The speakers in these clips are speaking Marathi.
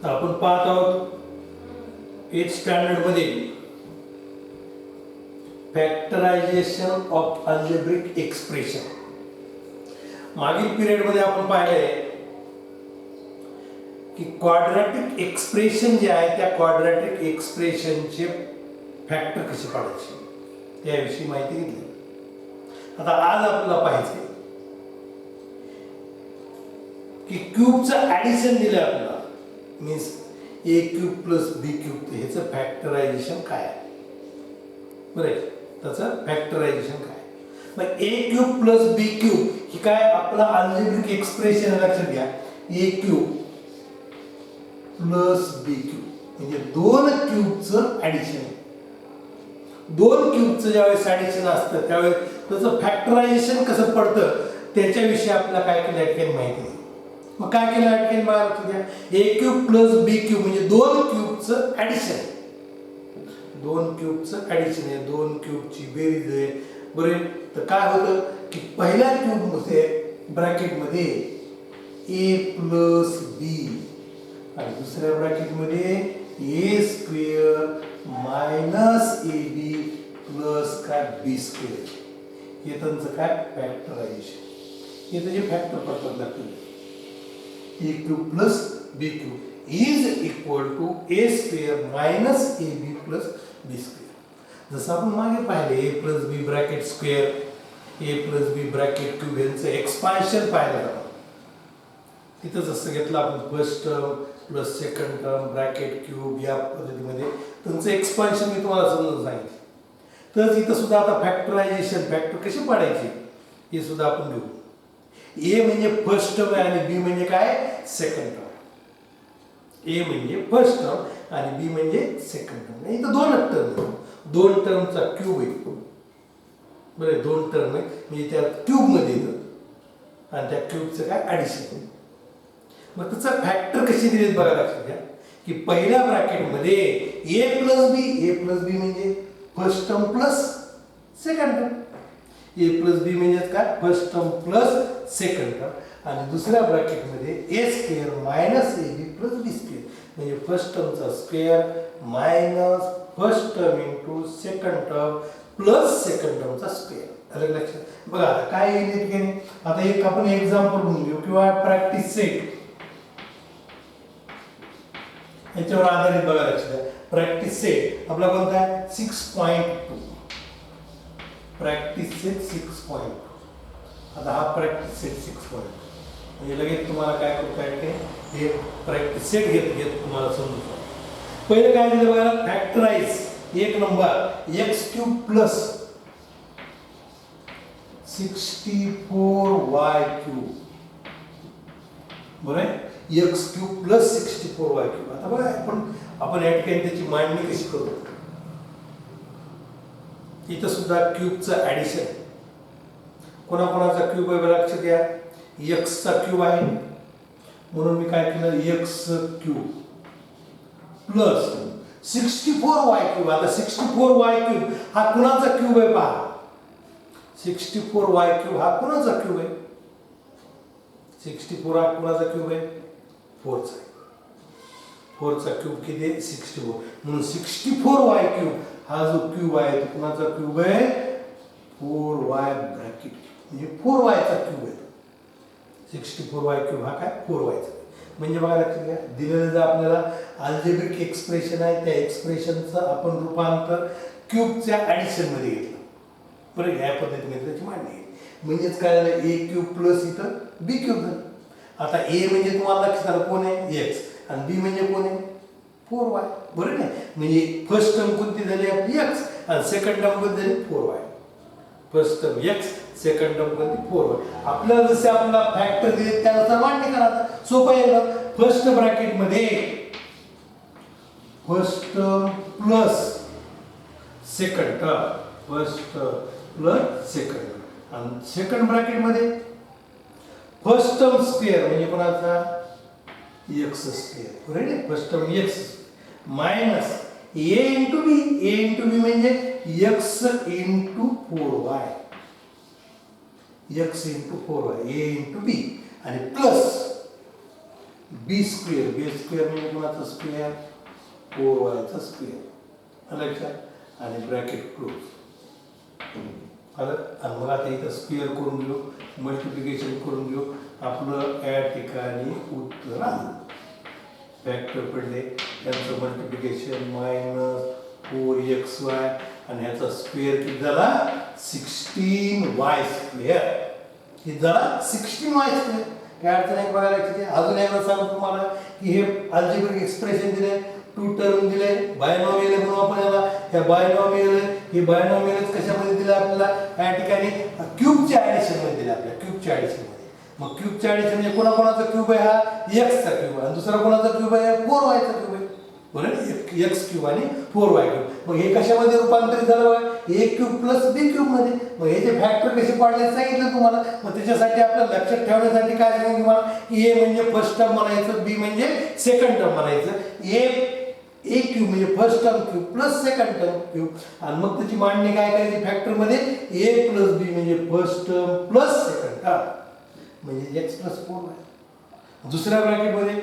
तर आपण पाहत आहोत 8th स्टँडर्ड मध्ये फॅक्टरायझेशन ऑफ अल्जेब्रिक एक्सप्रेशन. मागील पिरियड मध्ये आपण पाहिलंय की क्वाड्रॅटिक एक्सप्रेशन जे आहे त्या क्वाड्रॅटिक एक्सप्रेशनचे फॅक्टर कसे काढायचे त्याविषयी माहिती घेतली. आता आज आपल्याला पाहायचे की क्यूबचं ऍडिशन दिलं आपल्याला, मीन्स ए क्यूब प्लस बी क्यूब, ह्याचं फॅक्टरायझेशन काय आहे. बरं, त्याचं फॅक्टरायझेशन काय. मग ए क्यूब प्लस बी क्यूब ही काय आपला अल्जेब्रिक एक्सप्रेशन लक्षात घ्या. ए क्यूब प्लस बी क्यूब म्हणजे दोन क्यूबचं ऍडिशन. दोन क्यूबचं ज्यावेळेस ऍडिशन असतं त्यावेळेस त्याचं फॅक्टरायझेशन कसं पडतं त्याच्याविषयी आपल्याला काय केलं माहिती नाही. मग काय केलं अटकेल बघा लक्षात घ्या. ए क्यूब प्लस बी क्यूब म्हणजे दोन क्यूबचं ऍडिशन. दोन क्यूबचं ऍडिशन आहे, दोन क्यूबची बेरीज आहे. बरोबर, तर काय होतं की पहिल्या क्यूब मध्ये ब्रॅकेट मध्ये ए प्लस बी आणि दुसऱ्या ब्रॅकेट मध्ये A square minus A B plus काय बी स्क्वेअर. हे त्यांचं काय फॅक्टरायझेशन. हे त्याचे फॅक्टर पडतात लागतील. A cube plus B cube is equal to A square minus A B plus B square. जसं आपण मागे पाहिले A plus B bracket square, A plus B bracket cube यांचं एक्सपान्शन पाहिलं आपण. तिथं जसं घेतलं आपण first term plus second term bracket cube या पद्धतीमध्ये त्यांचं एक्सपान्शन मी तुम्हाला समजून सांगितलं. तर इथं सुद्धा आता फॅक्टरायझेशन फॅक्टर कसे पाडायचे हे सुद्धा आपण घेऊ. ए म्हणजे फर्स्ट टर्म आहे आणि बी म्हणजे काय सेकंड टर्म. ए म्हणजे फर्स्ट टर्म आणि बी म्हणजे सेकंड टर्म. इथं दोनच टर्म, दोन टर्मचा क्यूब आहे. बरं, दोन टर्म आहे म्हणजे त्या क्यूब मध्ये येतं आणि त्या क्यूबचं काय ऍडिशन. मग त्याचा फॅक्टर कसे दिलेत बघा लक्षात घ्या की पहिल्या ब्रॅकेट मध्ये ए प्लस बी म्हणजे first term plus second term. A plus B म्हणजे काय first term plus second term आणि दुसऱ्या ब्रॅकेट मध्ये A square minus A B plus B square म्हणजे फर्स्ट टर्मचा square minus first term into second term plus second टर्मचा स्क्वेअर. आलं लक्षात. बघा आता काय येईल. आता एक आपण एक्झाम्पल म्हणून घेऊ किंवा प्रॅक्टिस सेट याच्यावर आधारित बघा लक्षात द्या. प्रॅक्टिस सेट आपला कोणता आहे 6.2. Practice set 6.2. आता हा प्रॅक्टिस सेट 6.2 म्हणजे लगेच तुम्हाला काय करता येते हे प्रॅक्टिस सेट घेत तुम्हाला समजून. पहिले काय दिलं बघा फॅक्टराइज एक number x cube plus 64y cube. बरोबर, x cube plus 64y cube. आता बघा आपण या ठिकाणी त्याची मांडणी कशी करू. इथं सुद्धा क्यूबचं ऍडिशन. कोणाकोणाचा क्यूब आहे लक्षात घ्या. एक्सचा क्यूब आहे म्हणून मी काय केलं x cube plus 64y cube. आता 64y क्यूब हा कुणाचा क्यूब आहे पहा. 64y क्यूब हा कुणाचा क्यूब आहे. 64 हा कुणाचा क्यूब आहे 4चा. 4चा क्यूब किती आहे 64 म्हणून 64y क्यूब हा जो क्यूब आहे तो कुणाचा क्यूब आहे 4y ब्रॅकेट म्हणजे 4y चा क्यूब आहे. 64y क्यूब हा काय 4y चा. म्हणजे बघा लक्षात घ्या दिलेलं जर आपल्याला अल्जेब्रिक एक्सप्रेशन आहे त्या एक्सप्रेशनचं आपण रूपांतर क्यूबच्या ऍडिशन मध्ये घेतलं. बरं, या पद्धतीने त्याची मांडणी आहे. म्हणजेच काय झालं ए क्यूब प्लस इथं बी क्यूब झालं. आता ए म्हणजे तुम्हाला लक्षात आलं कोण आहे एक्स आणि बी म्हणजे कोण आहे 4y. बरोबर नाही. म्हणजे फर्स्ट टर्म कोणती झाली आपली एक्स आणि सेकंड टर्म कोणती झाली 4y. First term x second term कोणती 4y. आपल्याला जसे आपल्याला फॅक्टर दिले त्यानुसार मांडणी करा. सोपं आहे. फर्स्ट ब्रॅकेट मध्ये first term plus second term, first plus second term आणि सेकंड ब्रॅकेट मध्ये फर्स्ट टर्म स्क्वेअर म्हणजे कोणाचा एक्स स्क्वेअर. बरोबर, फर्स्ट टर्म एक्स मायनस ए इंटू बी. ए इंटू बी म्हणजे x into 4y. X into 4y ए इंटू बी आणि प्लस बी स्क्वेअर म्हणजे कोणाचा स्क्वेअर 4y चा स्क्वेअर लक्षात आणि ब्रॅकेट क्लोज आलं आणि मग आता इथं स्क्वेअर करून घेऊ मल्टिप्लिकेशन करून घेऊ आपलं या ठिकाणी उत्तर आलं फॅक्टर पडले त्यांचं मल्टिप्लिकेशन -4xy आणि ह्याचा स्क्वेअर किती झाला 16y स्क्वेअर किती झाला 16y स्क्वेअर काय अडचण आहे बघायला किती अजून एकदा सांगतो तुम्हाला की हे अल्जेब्रिक एक्सप्रेशन दिले टू टर्म दिले बायनॉमियल म्हणून आपण याला ह्या बायनॉमियल हे बायनॉमियलच कशामध्ये दिले आपल्याला या ठिकाणी क्यूबच्या ऍडिशन मध्ये दिले आपल्याला क्यूबच्या ऍडिशन मध्ये मग क्यूबच्या ऍडिशन म्हणजे कोणाचा क्यूब आहे हा x चा क्यूब आणि दुसरा कोणाचा क्यूब आहे 4y चा क्यूब आहे बरोबर x क्यूब आणि 4y क्यूब मग हे कशामध्ये रूपांतरित झालं बघा a cube plus b cube मध्ये मग हे जे फॅक्टर कसे पाडले सांगितलं तुम्हाला मग त्याच्यासाठी आपल्याला लक्षात ठेवण्यासाठी काय सांगितलं तुम्हाला की a म्हणजे फर्स्ट टर्म म्हणायचं b म्हणजे सेकंड टर्म म्हणायचं a क्यूब म्हणजे first term cube plus second term cube आणि मग त्याची मांडणी काय करायची फॅक्टर मध्ये a प्लस b म्हणजे first term plus second term म्हणजे x प्लस 4y दुसऱ्या ब्रॅकेट मध्ये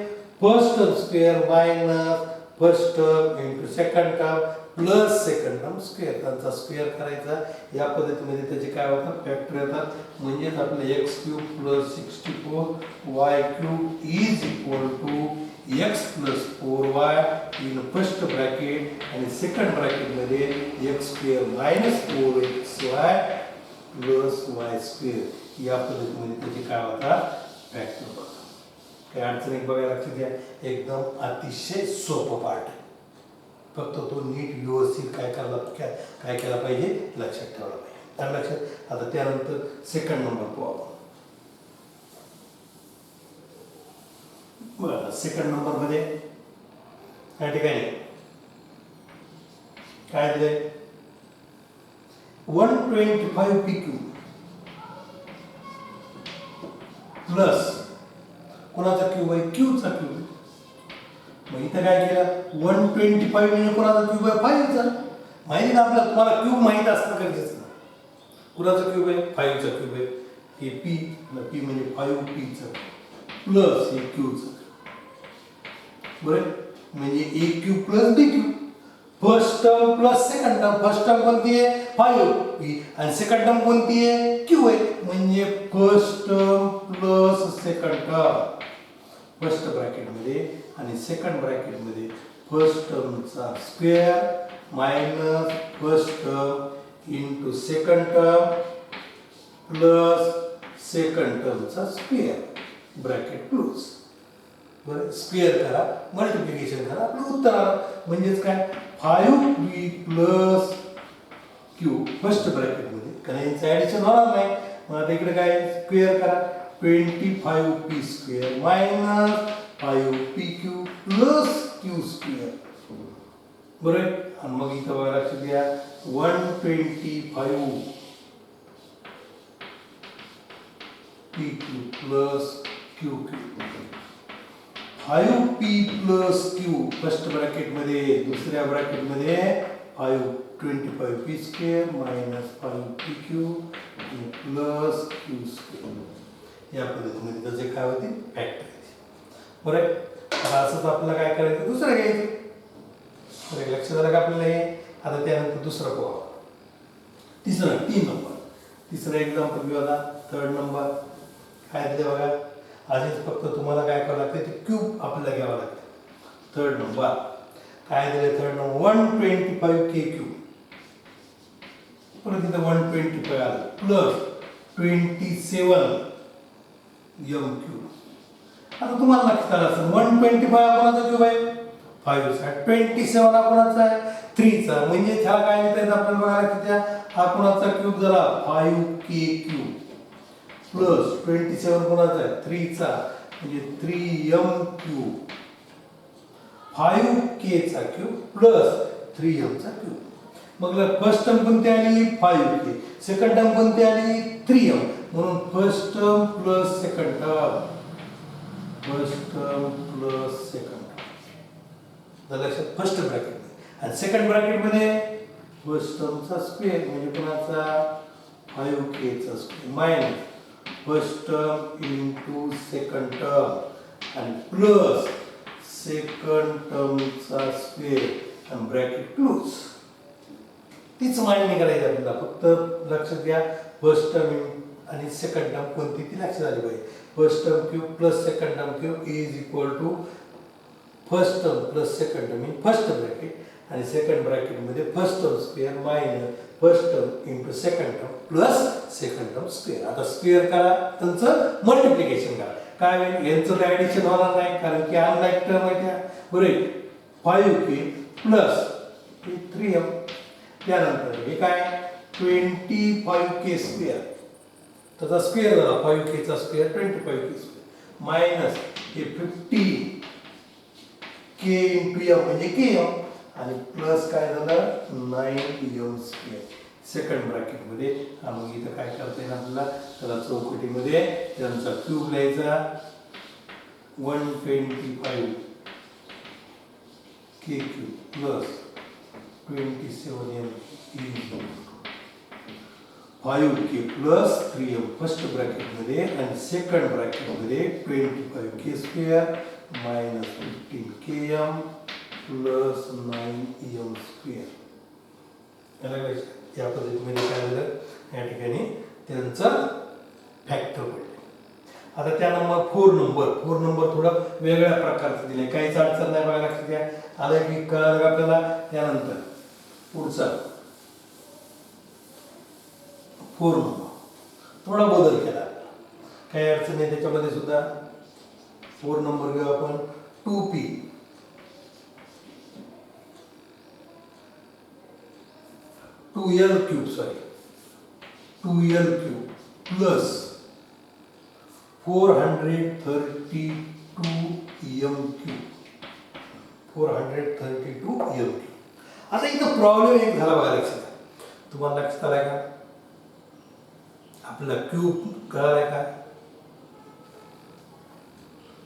first term square minus first term into second term plus second term square त्यांचा स्क्वेअर करायचा या पद्धतीमध्ये त्याचे काय होतात फॅक्टर येतात म्हणजे आपले x cube plus 64y cube is equal to x plus 4y in first bracket and second bracket मध्ये x square minus 4xy plus y square या पद्धतीमध्ये त्याचे काय होता फॅक्टर बघा काय अडचण एक बघायला लक्षात घ्या एकदम अतिशय सोपं पार्ट फक्त तो नीट व्यवस्थित काय केला पाहिजे लक्षात ठेवला पाहिजे तर लक्षात आता त्यानंतर सेकंड नंबर पाहू आपण बरं सेकंड नंबर मध्ये या ठिकाणी काय दिले 125 pq प्लस कोणाचा क्यूब आहे क्यू चा क्यूब मग इथं काय केलं 125 म्हणजे कोणाचा क्यूब आहे 5 चा माहिती ना आपल्याला तुम्हाला क्यूब माहित असतं गरजेचं कोणाचा क्यूब आहे 5 चा क्यूब आहे हे p म्हणजे 5p चा प्लस हे q चा बरं म्हणजे a cube plus b cube first term plus second term first term कोणती आहे 5p आणि सेकंड टर्म कोणती आहे q आहे म्हणजे first term plus second term first bracket मध्ये आणि सेकंड ब्रॅकेट मध्ये फर्स्ट टर्मचा square minus first term into second term plus second टर्मचा स्क्वेअर ब्रॅकेट क्लोज बरं स्क्वेअर करा मल्टिप्लिकेशन करा आपलं उत्तर आलं म्हणजेच काय 5b plus q first bracket मध्ये कारण यांचं ऍडिशन होणार नाही मग आता इकडे काय स्क्वेअर करा 25p square minus 5pq plus q square बरोबर आणि मग इथं बघा लक्षात घ्या 125 pq plus qq 5p plus q first bracket मध्ये दुसऱ्या ब्रॅकेट मध्ये 25p square minus 5pq plus q square या पद्धतीमध्ये त्याचे काय होते फॅक्टर बरं आता असंच आपल्याला काय करायचं दुसरं घ्यायचं बरं लक्षात आलं का आपल्याला हे आता त्यानंतर दुसरं पाहू तिसरं 3 नंबर तिसरं एक्झाम्पल घेऊ आता थर्ड नंबर काय दिलं बघा आधीच फक्त तुम्हाला काय करावं लागतं ते क्यूब आपल्याला घ्यावं लागतं थर्ड नंबर काय दिले थर्ड नंबर 125k क्यूब परत इथं 125 आलं प्लस 27 m क्यूब आता तुम्हाला लक्षात आलं असेल 125 कोणाचा क्यूब आहे 5 चा 27 कोणाचा आहे 3 चा म्हणजे ह्याला काय लिहिता येतं आपल्याला बघायला की त्या हा कोणाचा क्यूब झाला 5k क्यूब प्लस 27 कोणाचा आहे 3 चा म्हणजे 3m क्यूब 5k चा क्यूब प्लस 3m चा क्यूब मग फर्स्ट टर्म कोणती आली 5k सेकंड टर्म कोणती आली 3m म्हणून first term plus second term first term plus second term लक्षात फर्स्ट ब्रॅकेट आणि सेकंड ब्रॅकेट मध्ये फर्स्ट टर्मचा स्क्वेअर म्हणजे कोणाचा 5k चा square minus first term into second term आणि प्लस सेकंड टर्मचा स्क्वेअर आणि ब्रॅकेट क्लोज. तीच मांडणी करायची आपल्याला. फक्त लक्षात घ्या फर्स्ट टर्म आणि सेकंड टर्म कोणती ती लक्षात आली पाहिजे. First term cube plus second term cube is equal to first term plus second term in first bracket आणि सेकंड ब्रॅकेट मध्ये first term square minus first term into second term plus second term square. आता स्क्वेअर करा, त्यांचं मल्टिप्लिकेशन करा. काय होईल, यांचं ऍडिशन होणार नाही कारण की अनलाईक टर्म आहे त्या. बरोबर 5k प्लस 3m. त्यानंतर हे काय 25k स्क्वेअर, त्याचा स्क्वेअर झाला 5k चा स्क्वेअर 25k स्क्वेअर मायनस हे 50k इंटू m म्हणजे km आणि प्लस काय झालं 9m स्क्वेअर सेकंड ब्रॅकेट मध्ये. आणि इथं काय करता येईल आपल्याला, त्याला चौकटीमध्ये त्यांचा क्यूब लिहायचा 125k cube plus 27m 5k plus 3m first bracket मध्ये आणि सेकंड ब्रॅकेट मध्ये 25k square minus 15km plus 9m square. या पद्धतीमध्ये काय झालं, या ठिकाणी त्यांचा फॅक्टर पडले. आता त्या नंबर 4 नंबर थोडा वेगळ्या प्रकारचा दिलाय, काहीच अडचण नाही बघा, लक्षात घ्या. आला की कळलं आपल्याला. त्यानंतर पुढचा 4 नंबर थोडा बदल केला, काही अडचण नाही त्याच्यामध्ये सुद्धा. 4 नंबर घेऊ आपण 2p 2l cube plus 432m cube 432m cube. आता इथं प्रॉब्लेम एक झाला बघा, लक्षात तुम्हाला लक्षात आलाय का, आपला क्यूब कळालाय का,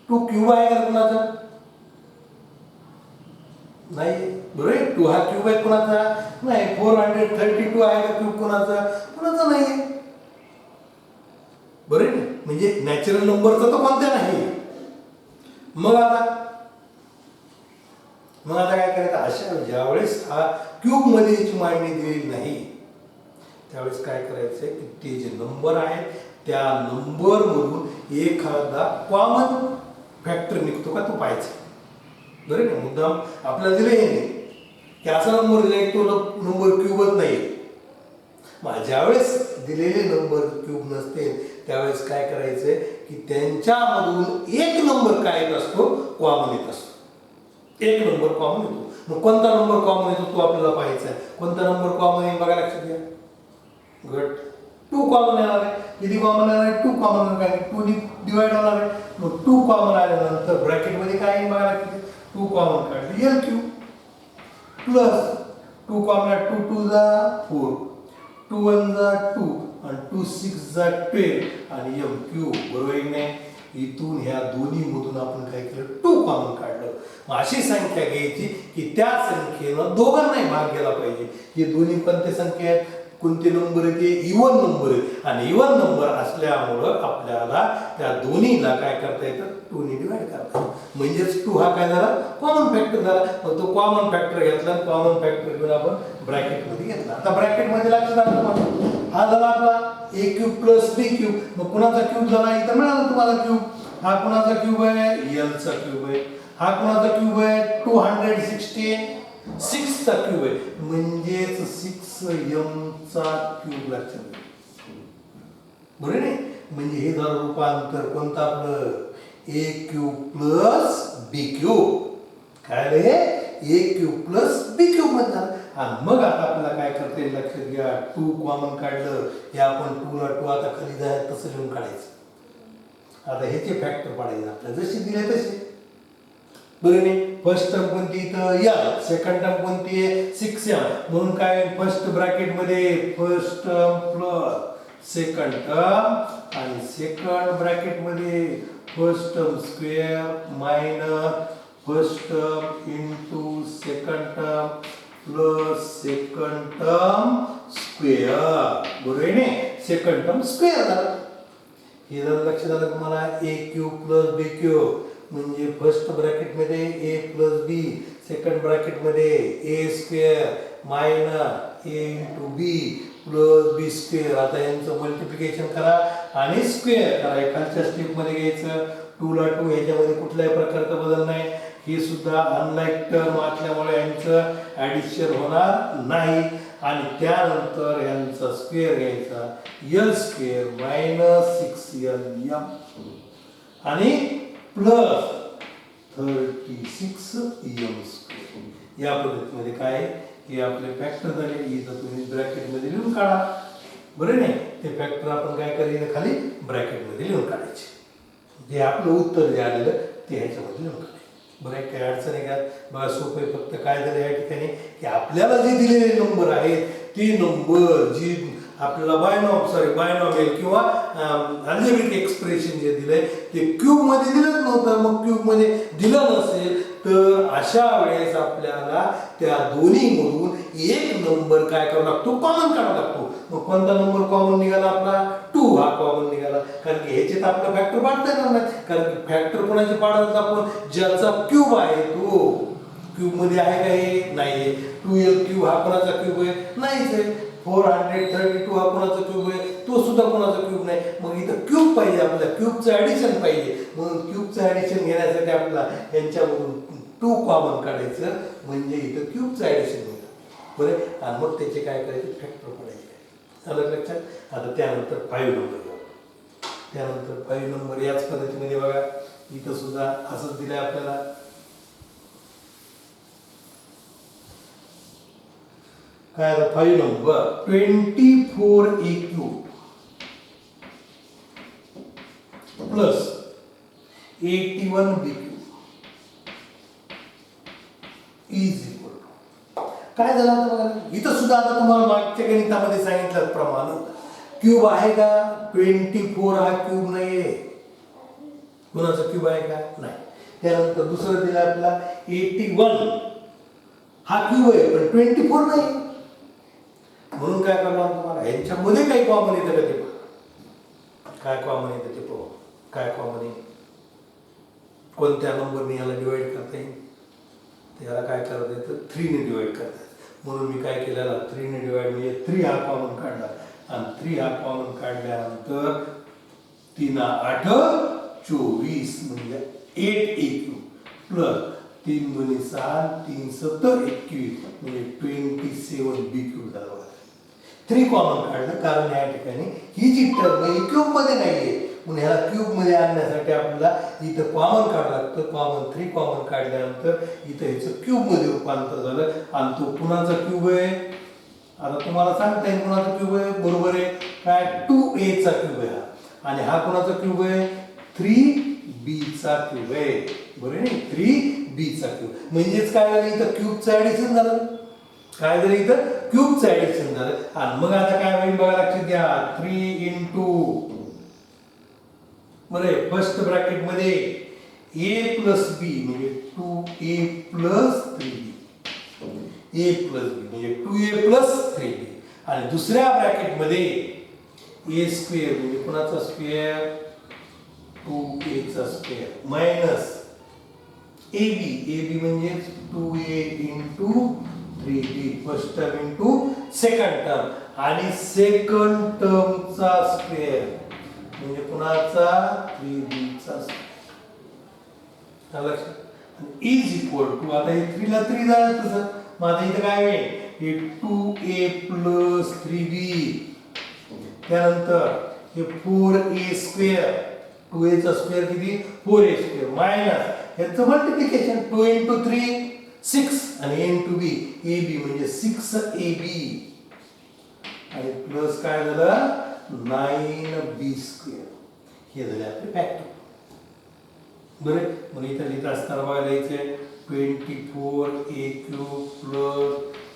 2 क्यूब आहे का कुणाचा नाही, बरोबर 2 हा क्यूब आहे कुणाचा नाही. 432 आहे का क्यूब कुणाचा नाही, बरोबर. म्हणजे नॅचरल नंबरचा तो कोणत्या नाही. मग आता काय करायचं, अशा ज्यावेळेस हा क्यूब मध्ये याची मांडणी दिलेली नाही त्यावेळेस काय करायचंय की ते जे नंबर आहेत त्या नंबर मधून एखादा कॉमन फॅक्टर निघतो का तो पाहायचा. बरोबर, मुद्दाम आपल्याला दिले हे नाही की असा नंबर दिला तो नंबर क्यूबच नाही. मग ज्यावेळेस दिलेले नंबर क्यूब नसते त्यावेळेस काय करायचंय की त्यांच्यामधून एक नंबर काय येत असतो, कॉमन येत असतो. एक नंबर कॉमन येतो. मग कोणता नंबर कॉमन येतो तो आपल्याला पाहायचा आहे. कोणता नंबर कॉमन येईल बघा, लक्षात घ्या. गट 2 कॉमन येणार आहे. किती कॉमन येणार आहे, 2 कॉमन येणार आहे. 2 डिवाइड होणार आहे. मग 2 कॉमन आल्यानंतर ब्रॅकेट मध्ये काय येईल बघा, लक्षात घ्या. 2 कॉमन काढले l क्यूब प्लस 2 कॉमन 2 2 जा 4 2 1 जा 2 आणि 2 6 जा 12 आणि m क्यूब. बरोबर आहे नाही. इथून ह्या दोन्ही मधून आपण काय केलं, 2 कॉमन काढलं. मग अशी संख्या घ्यायची की त्या संख्येनं दोघांनाही भाग गेला पाहिजे. हे दोन्ही कोणते संख्या आहेत, कोणते नंबर आहेत, इवन नंबर आहेत. आणि इवन नंबर असल्यामुळं आपल्याला त्या दोन्हीला काय करता येतं, 2 ने डिवाइड करता. म्हणजेच 2 हा काय झाला, कॉमन फॅक्टर झाला. मग तो कॉमन फॅक्टर घेतला, कॉमन फॅक्टर घेऊन आपण ब्रॅकेट मध्ये घेतला. आता ब्रॅकेट मध्ये लक्षात आलं तुम्हाला, हा झाला आपला a cube plus b cube. मग कुणाचा क्यूब झाला, इथं मिळाला तुम्हाला क्यूब. हा कुणाचा क्यूब आहे, l चा क्यूब आहे. हा कुणाचा क्यूब आहे, 266 चा क्यूब आहे. म्हणजेच 6m चा क्यूब. लक्षात बरोबर नाही. म्हणजे हे झालं रूपांतर कोणतं आपलं, a cube plus b cube. काय रे, a cube plus b cube मध्ये. आणि मग आता आपल्याला काय करता येईल, लक्षात घ्या. 2 कॉमन काढलं, हे आपण 2 ला 2 आता खाली जाय तसं लिहून काढायचं. आता ह्याचे फॅक्टर पाडायचे आपल्याला जसे दिले तसे. बरोबर नाही. फर्स्ट टर्म कोणती इथं l, सेकंड टर्म कोणती आहे 6m. म्हणून काय फर्स्ट ब्रॅकेट मध्ये first term plus second term आणि सेकंड ब्रॅकेट मध्ये first term square minus first term into second term plus second term square. बरोबर आहे नाही. सेकंड टर्म स्क्वेअर झाला. हे जर लक्षात आलं तुम्हाला, a cube plus b cube म्हणजे फर्स्ट ब्रॅकेटमध्ये ए प्लस बी, सेकंड ब्रॅकेटमध्ये ए स्क्वेअर मायनस ए इंटू बी प्लस बी स्क्वेअर. आता यांचं मल्टिप्लिकेशन करा आणि स्क्वेअर करा. एखाद्या स्टेपमध्ये घ्यायचं 2 ला 2, ह्याच्यामध्ये कुठल्याही प्रकारचा बदल नाही. हे सुद्धा अनलाईक टर्म असल्यामुळे यांचं ॲडिशन होणार नाही. आणि त्यानंतर यांचा स्क्वेअर घ्यायचा L square minus 6l M आणि प्लस 36 एम स्क्वेअर. या पद्धतीमध्ये काय हे आपले फॅक्टर झाले. इथं तुम्ही ब्रॅकेटमध्ये लिहून काढा. बरं नाही, ते फॅक्टर आपण काय करायचं खाली ब्रॅकेटमध्ये लिहून काढायचे. जे आपलं उत्तर जे आलेलं ते ह्याच्यामध्ये लिहून काढायचं. बरं, काही अडचण आहे का? बघा सोपे. फक्त काय झालं या ठिकाणी की आपल्याला जे दिलेले नंबर आहेत ते नंबर जी आपल्याला बायनॉमियल किंवा अल्जेब्रिक एक्सप्रेशन जे दिलंय ते क्यूब मध्ये दिलंच नव्हतं. मग क्यूब मध्ये दिलं नसेल तर अशा वेळेस आपल्याला त्या दोन्ही मधून एक नंबर काय करावा लागतो, कॉमन काढावा लागतो. मग कोणता नंबर कॉमन निघाला आपला? 2 हा कॉमन निघाला. कारण की ह्याच्यात आपला फॅक्टर पाडता येणार नाही. कारण की फॅक्टर कोणाचे पाडायचं आपण? ज्याचा क्यूब आहे तो. क्यूब मध्ये आहे का हे? नाहीये. 2l क्यूब हा कोणाचा क्यूब आहे? नाहीच आहे. 432 हा कोणाचा क्यूब आहे? तो सुद्धा कोणाचा क्यूब नाही. मग इथं क्यूब पाहिजे आपल्याला, क्यूबचं ऍडिशन पाहिजे. म्हणून क्यूबचं ऍडिशन घेण्यासाठी आपल्याला यांच्यामधून 2 कॉमन काढायचं, म्हणजे इथं क्यूबचं ऍडिशन होईल. बरं, आणि मग त्याचे काय करायचे? फॅक्टर पडायचे. आलं लक्षात? आता त्यानंतर 5 नंबर घेऊ. त्यानंतर 5 नंबर याच पद्धतीमध्ये बघा इथं सुद्धा असंच दिलंय आपल्याला. काय 5 number 24a cube plus 81b cube is equal to. काय झालं आता बघा इथं सुद्धा. आता तुम्हाला मागच्या गणितामध्ये सांगितल्याप्रमाणे क्यूब आहे का? 24 हा क्यूब नाहीये. कोणाचा क्यूब आहे का? नाही. त्यानंतर दुसरं दिलं आपल्याला 81 हा क्यूब आहे पण 24 नाही. म्हणून काय करणार तुम्हाला यांच्यामध्ये काही कॉमन येतं का ते पहा. काय कॉमन येतं ते पाहू. काय कॉमन आहे? कोणत्या नंबरने याला डिवाइड करता येईल? त्याला काय करता येतं? 3 ने डिवाइड करता येतं. म्हणून मी काय केलेलं 3 ने डिवाइड म्हणजे 3 हा कॉमन काढला. आणि 3 हा कॉमन काढल्यानंतर 3 8 24 म्हणजे 8a क्यूब प्लस 3 2 6 3 7 21 म्हणजे 27b क्यूब झाला. 3 कॉमन काढलं कारण या ठिकाणी ही जी टर्म आहे क्यूब मध्ये नाहीये. म्हणून ह्याला क्यूब मध्ये आणण्यासाठी आपल्याला इथं कॉमन काढावं लागतं. कॉमन 3 कॉमन काढल्यानंतर इथं ह्याचं क्यूब मध्ये रूपांतर झालं. आणि तो कुणाचा क्यूब आहे? आता तुम्हाला सांगता येईल कुणाचा क्यूब आहे. बरोबर आहे. काय? 2a चा क्यूब आहे. आणि हा कुणाचा क्यूब आहे? 3b चा क्यूब आहे. बरोबर आहे. 3b चा क्यूब म्हणजेच काय झालं इथं क्यूबचं ऍडिशन झालं. काय झालं इथं? क्यूबचं ऍडिशन झालं. आणि मग आता काय होईल बघा लक्षात घ्या. 3 इंटू बरे फर्स्ट ब्रॅकेट मध्ये a प्लस b म्हणजे 2a plus 3b. a plus b म्हणजे 2a प्लस 3b. आणि दुसऱ्या ब्रॅकेट मध्ये a स्क्वेअर म्हणजे कोणाचा स्क्वेअर? 2a चा स्क्वेअर मायनस ab म्हणजे 2a into 3b first term into second term आणि सेकंड टर्मचा स्क्वेअर म्हणजे कुणाचा? 3b चा स्क्वेअर. Is equal to. आता हे 3 ला 3 झालं तसं. मग आता इथं काय होईल? हे 2a प्लस 3b. त्यानंतर हे 4a स्क्वेअर. 2a चा स्क्वेअर किती? 4a स्क्वेअर मायनस याचं मल्टिप्लिकेशन 2 इंटू 3 6 आणि a इंटू b ab म्हणजे 6ab आणि प्लस काय झालं? 9b square. हे झाले आपले फॅक्टर. बरं, मग इथं लिहित असताना बघा लिहायचंय 24a cube plus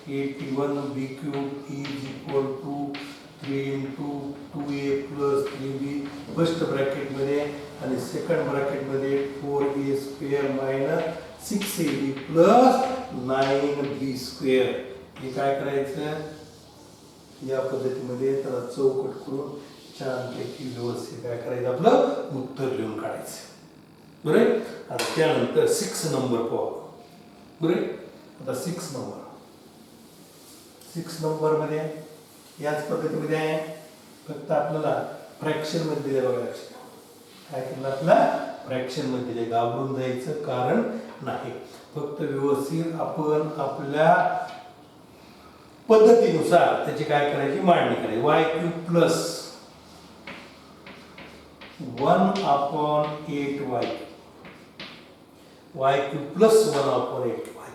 81b cube is equal to 3 into 2a plus 3b first bracket मध्ये आणि सेकंड ब्रॅकेट मध्ये 4a square minus 6ab plus 9b square. हे काय करायचं? या पद्धतीमध्ये त्याला चौकट करून छानपैकी व्यवस्थित काय करायचं? आपलं उत्तर लिहून काढायचं. बरोबर. आता त्यानंतर 6 नंबर पाहू. बरोबर. आता 6 नंबर मध्ये याच पद्धतीमध्ये आहे, फक्त आपल्याला फ्रॅक्शन मध्ये दिले बघा. लक्ष काय केलं, आपला फ्रॅक्शन मध्ये दिले. घाबरून जायचं कारण नाही, फक्त व्यवस्थित आपण आपल्या पद्धतीनुसार त्याची काय करायची, मांडणी करायची. y³ plus 1/8y, y³ plus 1/8y.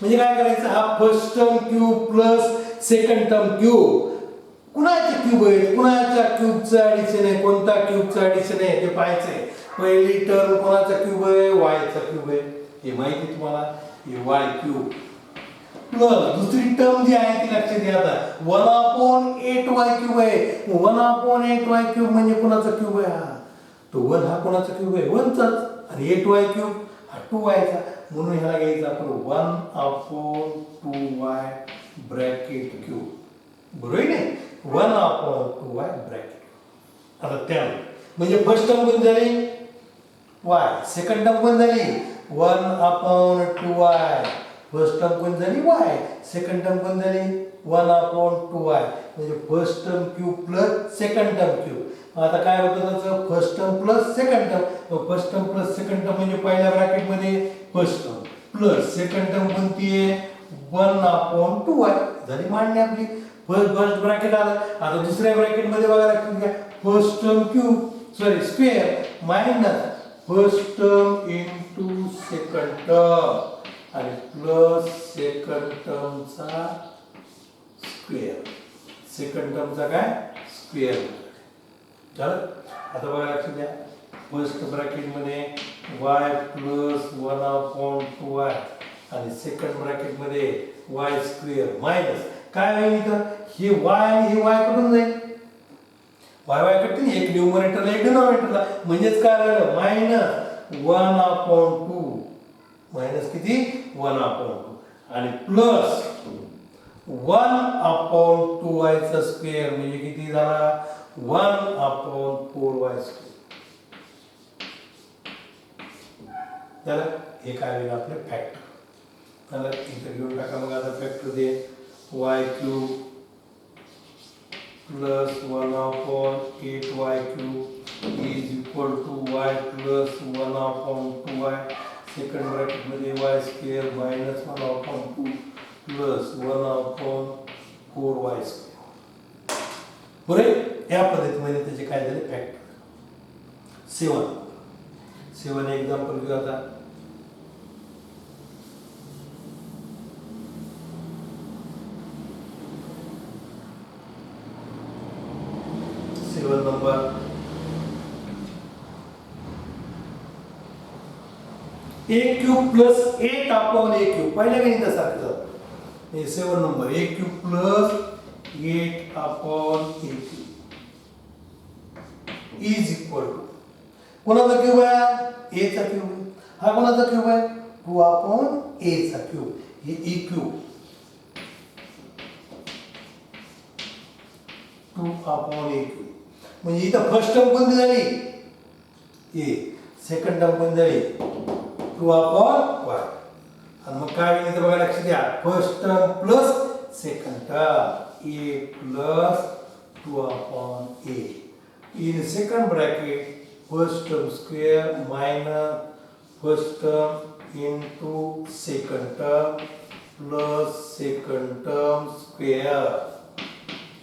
म्हणजे काय करायचं, हा first term cube plus second term cube. कुणाचे क्यूब आहे, कुणाच्या क्यूबचं ऍडिशन आहे, कोणता क्यूबचं ऍडिशन आहे ते पाहायचंय. पहिली टर्म कोणाचा क्यूब आहे, y चा क्यूब आहे, हे माहिती तुम्हाला. हे y³ प्लस दुसरी टर्म जी आहे ती लक्षात घ्या. आता 1/8y³ आहे. 1/8y³ म्हणजे कोणाचा क्यूब आहे, हा तो 1 हा कोणाचा क्यूब आहे, 1 चाच. आणि 8y³ हा 2y चा. म्हणून ह्याला घ्यायचं आपण 1/2y ब्रॅकेट क्यूब. बरोबर आहे ना, 1/2y ब्रॅकेट. आता त्या म्हणजे फर्स्ट टर्म कोण झाली y, सेकंड टर्म कोण झाली 1/2y. फर्स्ट टर्म कोण झाली y, सेकंड टर्म कोण झाली 1/2y. म्हणजे first term cube plus second term cube. आता काय होतं त्याचं, first term plus second term. First term plus second term म्हणजे पहिल्या ब्रॅकेट मध्ये first term plus second term कोणती आहे 1/2y. झाली मांडणी आपली. फर्स्ट ब्रॅकेट आलं. आता दुसऱ्या ब्रॅकेट मध्ये बघा लागतं घ्या, first term cube sorry square minus first term into second term आणि प्लस सेकंड टर्मचा स्क्वेअर. सेकंड टर्मचा काय स्क्वेअर झालं. आता बघा लक्षात द्या, फर्स्ट ब्रॅकेट मध्ये y प्लस 1/2y आणि सेकंड ब्रॅकेट मध्ये y स्क्वेअर मायनस काय होईल इथं, हे y आणि हे y कुठून जाईल, y कटतील, एक न्यूमरेटरला एक डिनॉमिनेटरला. म्हणजेच काय झालं, मायनस 1/2 मायनस किती 1/2 आणि प्लस 1/2y चा स्क्वेअर म्हणजे किती झाला 1/4y स्क्वेअर. त्याला हे काय होईल आपले फॅक्टर. त्याला इथे घेऊन टाका. मग आता फॅक्टर दे y³ प्लस 1/8y³ is equal to y plus 1/2y. Second bracket मध्ये y square minus 1/2 plus 1/4y square. बरोबर. या पद्धतीमध्ये त्याचे काय झाले फॅक्टर. 7 एक्झाम्पल घेऊ आता. Number a³ plus 8/a³. पहिल्या गणितासारखं. हे 7 number a³ plus 8/a³ is equal to कोणाचा क्यूब आहे, a चा क्यूब. हा कोणाचा क्यूब आहे 2/a चा क्यूब. हे a³ 2/a³. म्हणजे इथं फर्स्ट टर्म कोणती झाली a, सेकंड टर्म कोणती झाली 2/y. आणि मग काय होईल इथं बघा लक्ष द्या, first term plus second term a plus 2/a in second bracket first term square minus first term into second term plus second term square.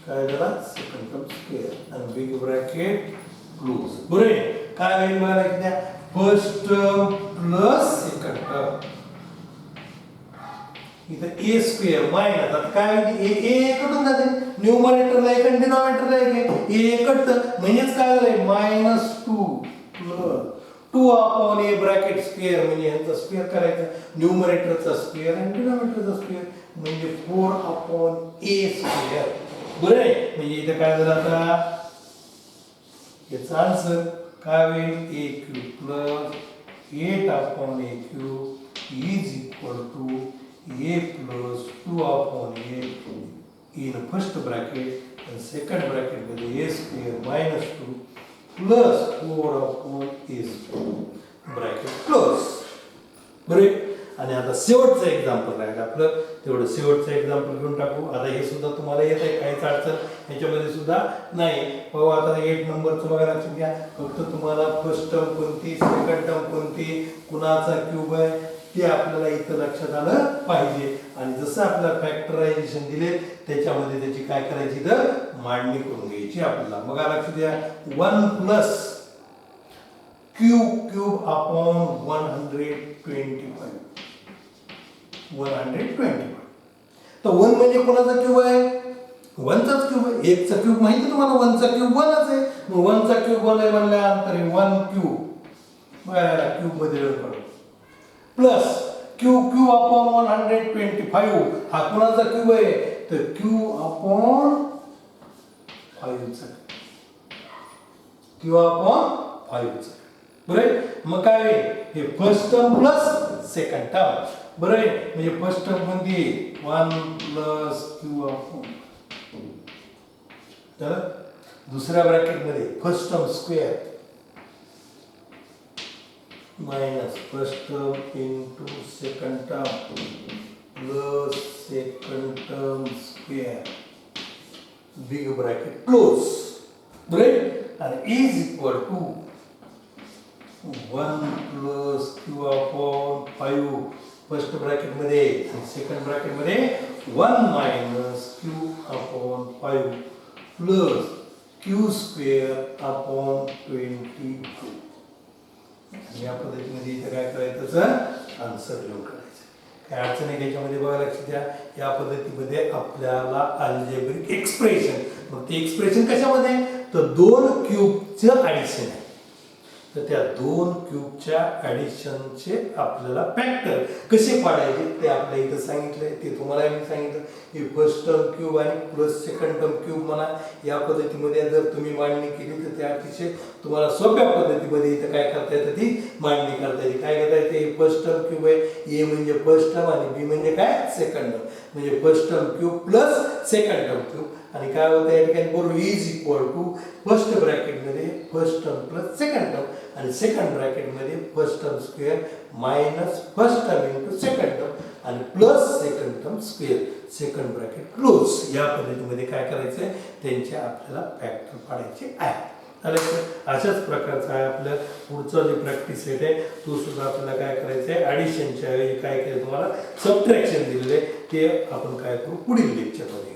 काय झाला सेकंड टर्म स्क्वेअर आणि बिग ब्रॅकेट क्लोज. बरोबर. काय होईल बघा लक्षात द्या, first term plus second term इथं a स्क्वेअर मायनस. आता काय होईल a कटून जाते, न्यूमरेटरला एक आणि डिनॉमिनेटरला एक आहे, a कटतं. म्हणजेच काय झालंय -2 प्लस 2/a ब्रॅकेट स्क्वेअर. म्हणजे यांचा स्क्वेअर करायचा, न्यूमरेटरचा स्क्वेअर आणि डिनॉमिनेटरचा स्क्वेअर म्हणजे 4/a स्क्वेअर. बरोबर आहे. म्हणजे इथं काय झालं आता याचा आन्सर काय होईल a³ plus 8/a³ is equal to a plus 2/a in first bracket आणि सेकंड ब्रॅकेट मध्ये a square minus 2 plus 4/a square. Bracket close. बरोबर. आणि आता शेवटचं एक्झाम्पल राहिलं आपलं, तेवढं शेवटचं एक्झाम्पल घेऊन टाकू. आता हे सुद्धा तुम्हाला येत आहे, काहीच अडचण ह्याच्यामध्ये सुद्धा नाही. हो, आता 8 नंबरचं बघा, लक्षात घ्या. फक्त तुम्हाला फर्स्ट टर्म कोणती, सेकंड टर्म कोणती, कुणाचा क्यूब आहे ते आपल्याला इथं लक्षात आलं पाहिजे. आणि जसं आपल्याला फॅक्टरायझेशन दिले त्याच्यामध्ये त्याची काय करायची तर मांडणी करून घ्यायची आपल्याला. बघा लक्षात द्या, 1 प्लस क्यूब अपॉन 125. 125. तर 1 म्हणजे कोणाचा क्यूब आहे? 1चाच क्यूब आहे. 1चा क्यूब माहिती तुम्हाला, 1चा क्यूब 1च आहे. मग 1चा क्यूब 1 आहे म्हणल्यानंतर 1 क्यूब बघा क्यूब मध्ये पडतो. प्लस क्यूब अपॉन 125 हा कोणाचा क्यूब आहे? तर क्यूब अपॉन 5चा. क्यूब अपॉन 5चा. बरोबर. मग काय हे first term plus second term. बरोबर. म्हणजे फर्स्ट टर्म कोणती? 1 प्लस क्यू अपॉन. तर दुसऱ्या ब्रॅकेट मध्ये first term square minus first term into second term plus second term square big bracket close. बरोबर. आणि is equal to 1 plus Q upon 5 first bracket मध्ये आणि सेकंड ब्रॅकेट मध्ये 1 minus Q upon 5 plus Q square upon 22. या पद्धतीमध्ये इथे काय करायचं, आन्सर लिहून काढायचं. काय अडचण आहे त्याच्यामध्ये बघा, लक्षात द्या. या पद्धतीमध्ये आपल्याला अल्जेब्रिक एक्सप्रेशन, मग ते एक्सप्रेशन कशामध्ये? तर 2 क्यूबचं ॲडिशन आहे. तर त्या 2 क्यूबच्या ॲडिशनचे आपल्याला फॅक्टर कसे पाडायचे ते आपल्या इथं सांगितलंय. ते तुम्हाला मी सांगितलं की फर्स्ट टर्म क्यूब आणि प्लस सेकंड टर्म क्यूब म्हणा. या पद्धतीमध्ये जर तुम्ही मांडणी केली तर त्या अतिशय तुम्हाला सोप्या पद्धतीमध्ये इथं काय करता येतं, ती मांडणी करता येते. काय करता येते? फर्स्ट टर्म क्यूब आहे, ए म्हणजे फर्स्ट टर्म आणि बी म्हणजे काय? Second term. म्हणजे first term cube plus second term cube. आणि काय होतं या ठिकाणी? बरोबर इज इक्वल टू फर्स्ट ब्रॅकेटमध्ये first term plus second term आणि सेकंड ब्रॅकेटमध्ये first term square minus first term into second term आणि plus second term square second bracket close. या पद्धतीमध्ये काय करायचं, त्यांचे आपल्याला फॅक्टर पाडायचे आहे. अशाच प्रकारचा आहे आपल्या पुढचा जे प्रॅक्टिस सेट आहे तो सुद्धा आपल्याला काय करायचं आहे, ॲडिशनच्या ऐवजी काय केलं तुम्हाला सबट्रॅक्शन दिलेलं आहे ते आपण काय करू पुढील लेक्चरमध्ये.